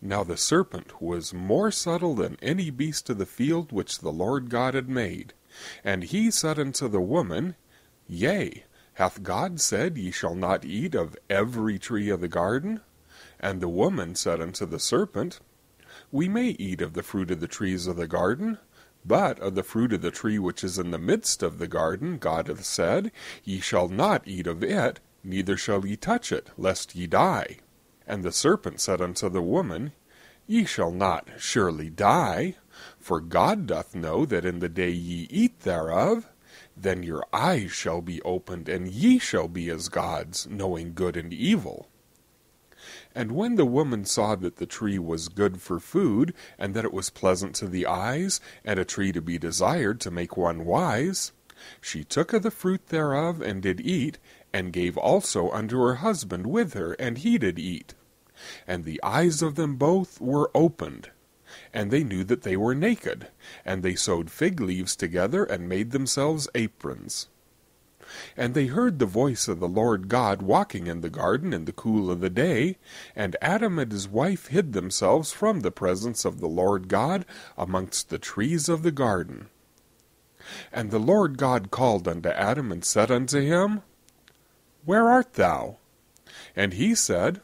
Now the serpent was more subtle than any beast of the field which the Lord God had made. And he said unto the woman, Yea, hath God said, Ye shall not eat of every tree of the garden? And the woman said unto the serpent, We may eat of the fruit of the trees of the garden, but of the fruit of the tree which is in the midst of the garden God hath said, Ye shall not eat of it, neither shall ye touch it, lest ye die. And the serpent said unto the woman, Ye shall not surely die, for God doth know that in the day ye eat thereof, then your eyes shall be opened, and ye shall be as gods, knowing good and evil. And when the woman saw that the tree was good for food, and that it was pleasant to the eyes, and a tree to be desired to make one wise, she took of the fruit thereof, and did eat, and gave also unto her husband with her, and he did eat. And the eyes of them both were opened, and they knew that they were naked, and they sewed fig leaves together, and made themselves aprons. And they heard the voice of the Lord God walking in the garden in the cool of the day, and Adam and his wife hid themselves from the presence of the Lord God amongst the trees of the garden. And the Lord God called unto Adam, and said unto him, Where art thou? And he said,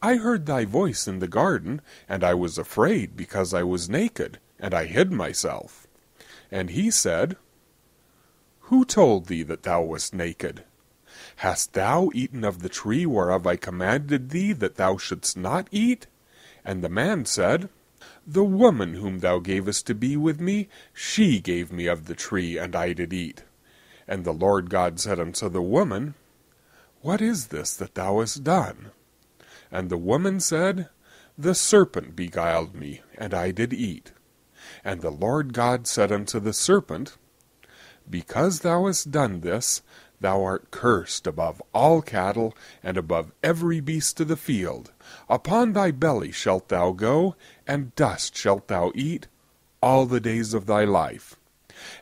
I heard thy voice in the garden, and I was afraid, because I was naked, and I hid myself. And he said, Who told thee that thou wast naked? Hast thou eaten of the tree whereof I commanded thee that thou shouldst not eat? And the man said, The woman whom thou gavest to be with me, she gave me of the tree, and I did eat. And the Lord God said unto the woman, What is this that thou hast done? And the woman said, The serpent beguiled me, and I did eat. And the Lord God said unto the serpent, Because thou hast done this, thou art cursed above all cattle, and above every beast of the field. Upon thy belly shalt thou go, and dust shalt thou eat all the days of thy life.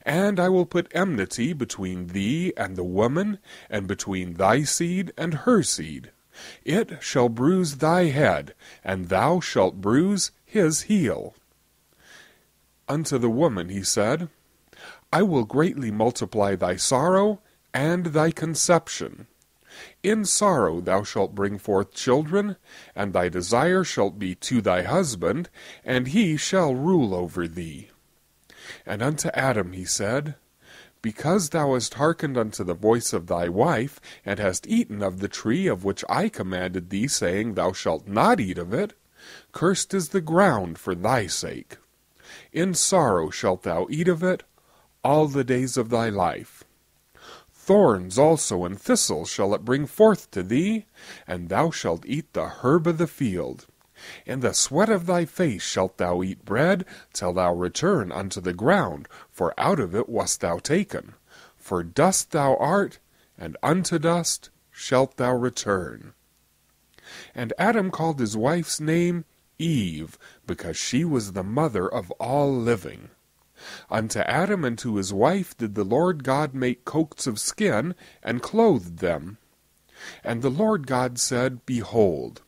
And I will put enmity between thee and the woman, and between thy seed and her seed. It shall bruise thy head, and thou shalt bruise his heel. Unto the woman he said, I will greatly multiply thy sorrow and thy conception. In sorrow thou shalt bring forth children, and thy desire shall be to thy husband, and he shall rule over thee. And unto Adam he said, Because thou hast hearkened unto the voice of thy wife, and hast eaten of the tree of which I commanded thee, saying, Thou shalt not eat of it, cursed is the ground for thy sake. In sorrow shalt thou eat of it all the days of thy life. Thorns also and thistles shall it bring forth to thee, and thou shalt eat the herb of the field. In the sweat of thy face shalt thou eat bread, till thou return unto the ground, for out of it wast thou taken. For dust thou art, and unto dust shalt thou return. And Adam called his wife's name Eve, because she was the mother of all living. Unto Adam and to his wife did the Lord God make coats of skin, and clothed them. And the Lord God said, Behold,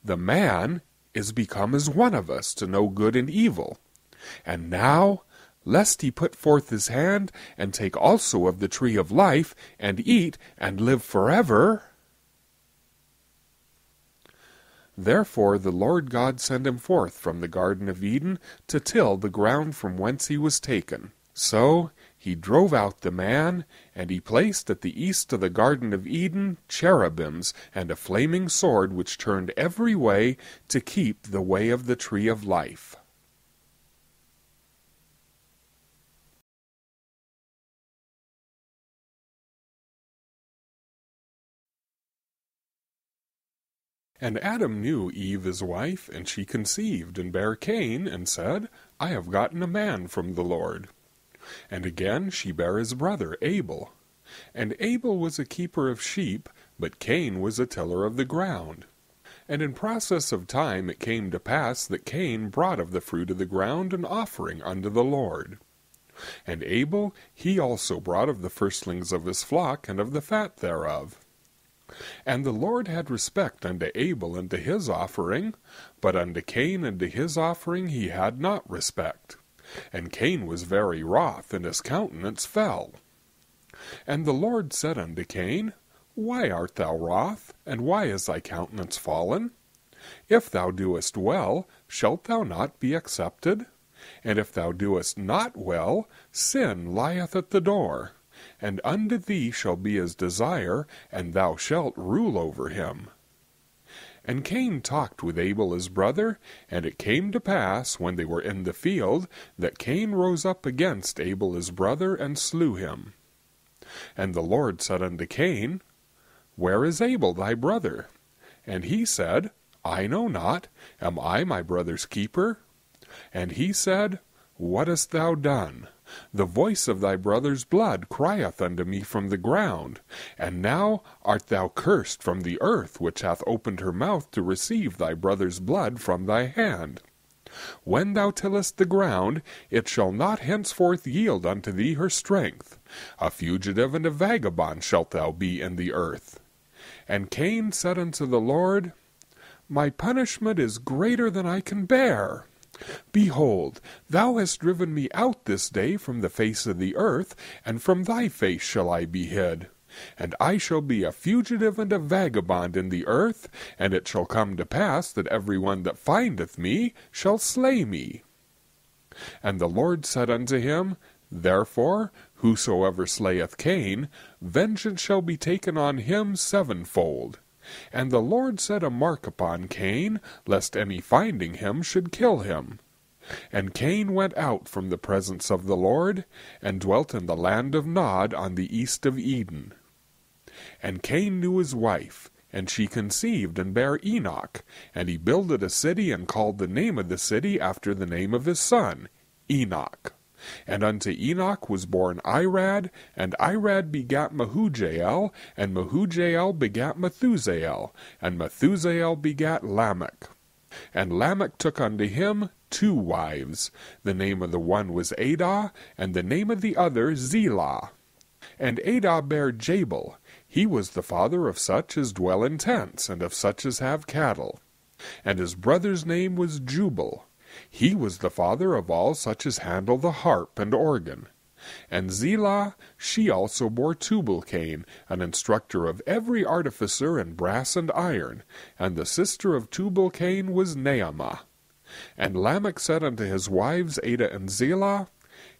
the man is become as one of us to know good and evil. And now, lest he put forth his hand, and take also of the tree of life, and eat, and live forever. Therefore the Lord God sent him forth from the Garden of Eden, to till the ground from whence he was taken. So he drove out the man, and he placed at the east of the Garden of Eden cherubims, and a flaming sword which turned every way, to keep the way of the tree of life. And Adam knew Eve his wife, and she conceived, and bare Cain, and said, I have gotten a man from the Lord. And again she bare his brother Abel. And Abel was a keeper of sheep, but Cain was a tiller of the ground. And in process of time it came to pass that Cain brought of the fruit of the ground an offering unto the Lord. And Abel he also brought of the firstlings of his flock, and of the fat thereof. And the Lord had respect unto Abel and to his offering, but unto Cain and to his offering he had not respect. And Cain was very wroth, and his countenance fell. And the Lord said unto Cain, Why art thou wroth, and why is thy countenance fallen? If thou doest well, shalt thou not be accepted? And if thou doest not well, sin lieth at the door. And unto thee shall be his desire, and thou shalt rule over him. And Cain talked with Abel his brother, and it came to pass, when they were in the field, that Cain rose up against Abel his brother, and slew him. And the Lord said unto Cain, Where is Abel thy brother? And he said, I know not. Am I my brother's keeper? And he said, What hast thou done? The voice of thy brother's blood crieth unto me from the ground. And now art thou cursed from the earth, which hath opened her mouth to receive thy brother's blood from thy hand. When thou tillest the ground, it shall not henceforth yield unto thee her strength. A fugitive and a vagabond shalt thou be in the earth. And Cain said unto the Lord, My punishment is greater than I can bear. Behold, thou hast driven me out this day from the face of the earth, and from thy face shall I be hid. And I shall be a fugitive and a vagabond in the earth, and it shall come to pass that every one that findeth me shall slay me. And the Lord said unto him, Therefore, whosoever slayeth Cain, vengeance shall be taken on him sevenfold. And the Lord set a mark upon Cain, lest any finding him should kill him. And Cain went out from the presence of the Lord, and dwelt in the land of Nod on the east of Eden. And Cain knew his wife, and she conceived and bare Enoch, and he builded a city, and called the name of the city after the name of his son, Enoch. And unto Enoch was born Irad, and Irad begat Mehujael, and Mehujael begat Methusael, and Methusael begat Lamech. And Lamech took unto him 2 wives. The name of the one was Adah, and the name of the other Zillah. And Adah bare Jabal. He was the father of such as dwell in tents, and of such as have cattle. And his brother's name was Jubal. He was the father of all such as handle the harp and organ. And Zillah, she also bore Tubal-Cain, an instructor of every artificer in brass and iron, and the sister of Tubal-Cain was Naamah. And Lamech said unto his wives Adah and Zillah,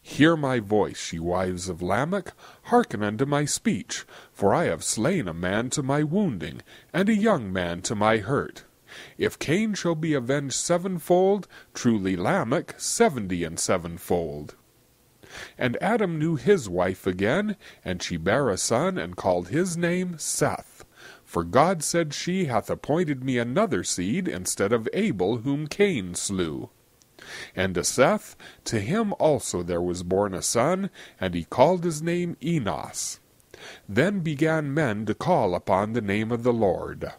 Hear my voice, ye wives of Lamech, hearken unto my speech, for I have slain a man to my wounding, and a young man to my hurt. If Cain shall be avenged sevenfold, truly Lamech 70 and sevenfold. And Adam knew his wife again, and she bare a son, and called his name Seth. For God said, She hath appointed me another seed instead of Abel whom Cain slew. And to Seth, to him also there was born a son, and he called his name Enos. Then began men to call upon the name of the Lord.